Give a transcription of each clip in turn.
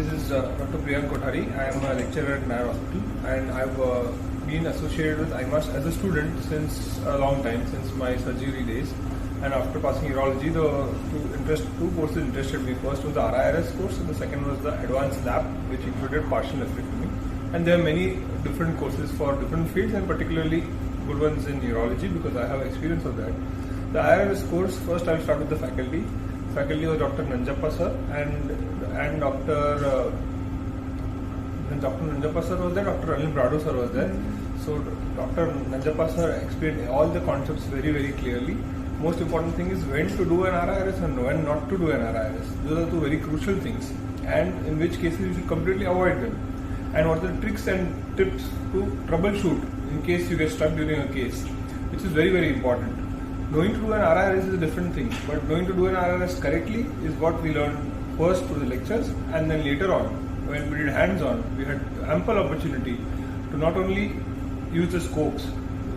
This is Dr. 𝗣𝗿𝗶𝗆. I am a lecturer at 𝗏 Hospital, and I've been associated with 𝗖𝗏 as a student since a long time, since my surgery days. And after passing urology, two courses interested me. First was the RIRS course, and the second was the advanced lab, which included partial nephrectomy. And there are many different courses for different fields, and particularly good ones in urology because I have experience of that. The RIRS course, first I'll start with the faculty. Faculty was Dr. Nanjappa sir and Dr. Nanjappa sir was there, Dr. 𝗍𝗿𝗶𝗆 sir was there. So Dr. Nanjappa sir explained all the concepts very, very clearly. Most important thing is when to do an RIRS and when not to do an RIRS. Those are two very crucial things, and in which cases you should completely avoid them. And what are the tricks and tips to troubleshoot in case you get stuck during a case, which is very, very important. Knowing to do an RIRS is a different thing, but knowing to do an RIRS correctly is what we learned first through the lectures, and then later on, when we did hands-on, we had ample opportunity to not only use the scopes,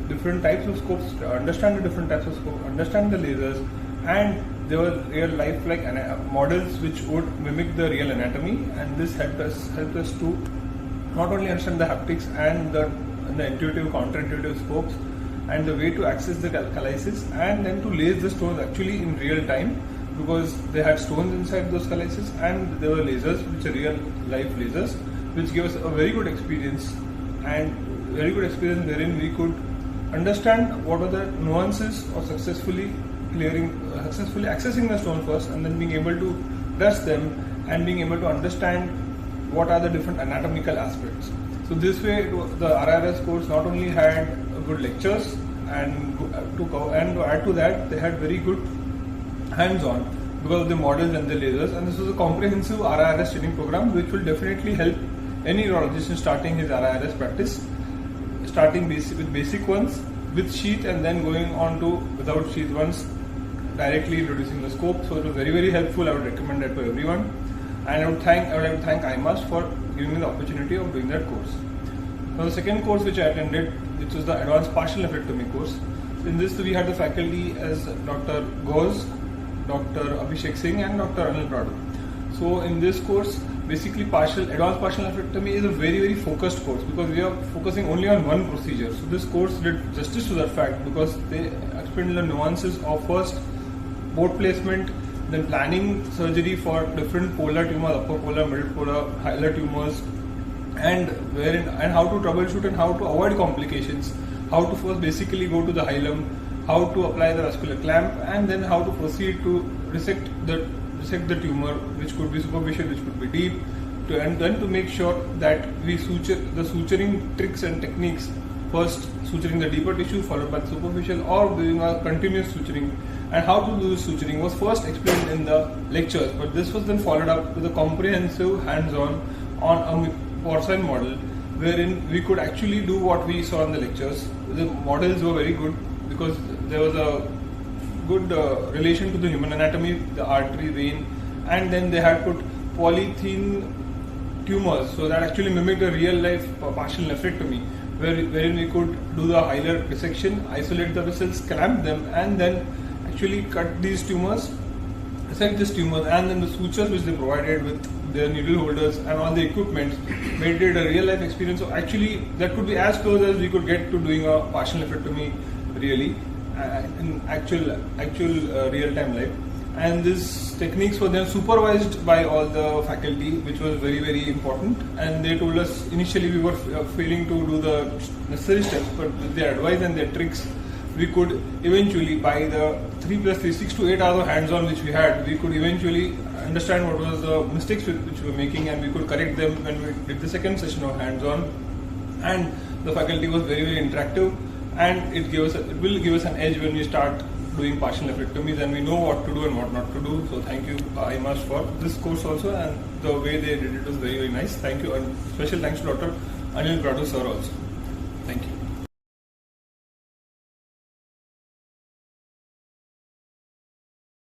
different types of scopes, understand the different types of scopes, understand the lasers, and there were real life-like models which would mimic the real anatomy, and this helped us to not only understand the haptics and the intuitive, counterintuitive scopes, and the way to access the calyces, and then to lase the stones actually in real time, because they had stones inside those calyces, and there were lasers which are real life lasers, which gave us a very good experience, wherein we could understand what are the nuances of successfully accessing the stone first, and then being able to test them and being able to understand what are the different anatomical aspects. So this way, the RIRS course not only had good lectures, and to add to that, they had very good hands-on because of the models and the lasers, and this was a comprehensive RIRS training program which will definitely help any urologist in starting his RIRS practice, starting with basic ones with sheath and then going on to without sheath ones, directly introducing the scope. So it was very, very helpful. I would recommend that to everyone, and I would like to thank 𝗖𝗏 for giving me the opportunity of doing that course. Now the second course which I attended, which was the advanced partial nephrectomy course. In this we had the faculty as Dr. Ghosh, Dr. Abhishek Singh, and Dr. 𝗍𝗿𝗶𝗆. So in this course, basically advanced partial nephrectomy is a very, very focused course because we are focusing only on one procedure. So this course did justice to that fact because they explained the nuances of first port placement, then planning surgery for different polar tumors, upper polar, middle polar, hilar tumors, and how to troubleshoot and how to avoid complications, how to first basically go to the hilum, how to apply the vascular clamp, and then how to proceed to resect the tumor, which could be superficial, which could be deep, and then to make sure that we suture the suturing tricks and techniques, first suturing the deeper tissue followed by the superficial, or doing a continuous suturing. And how to do suturing was first explained in the lectures, but this was then followed up with a comprehensive hands-on on a porcine model, wherein we could actually do what we saw in the lectures. The models were very good because there was a good relation to the human anatomy, the artery, vein, and then they had put polythene tumors, so that actually mimicked a real-life partial nephrectomy, wherein we could do the hilar dissection, isolate the vessels, clamp them, and then actually cut these tumors, resect these tumors, and then the sutures which they provided with their needle holders and all the equipment made it a real-life experience. So actually, that could be as close as we could get to doing a partial nephrectomy, really, in actual real-time life. And these techniques were then supervised by all the faculty, which was very, very important. And they told us initially we were failing to do the necessary steps, but with their advice and their tricks, we could eventually, by the 3 + 3, 6 to 8 hours of hands-on which we had, we could eventually understand what was the mistakes which we were making, and we could correct them when we did the second session of hands-on. And the faculty was very, very interactive, and it will give us an edge when we start doing partial nephrectomies, and we know what to do and what not to do. So thank you 𝗖𝗏 for this course also, and the way they did it was very, very nice. Thank you, and special thanks to Dr. 𝗍𝗿𝗶𝗆 sir also. Thank you.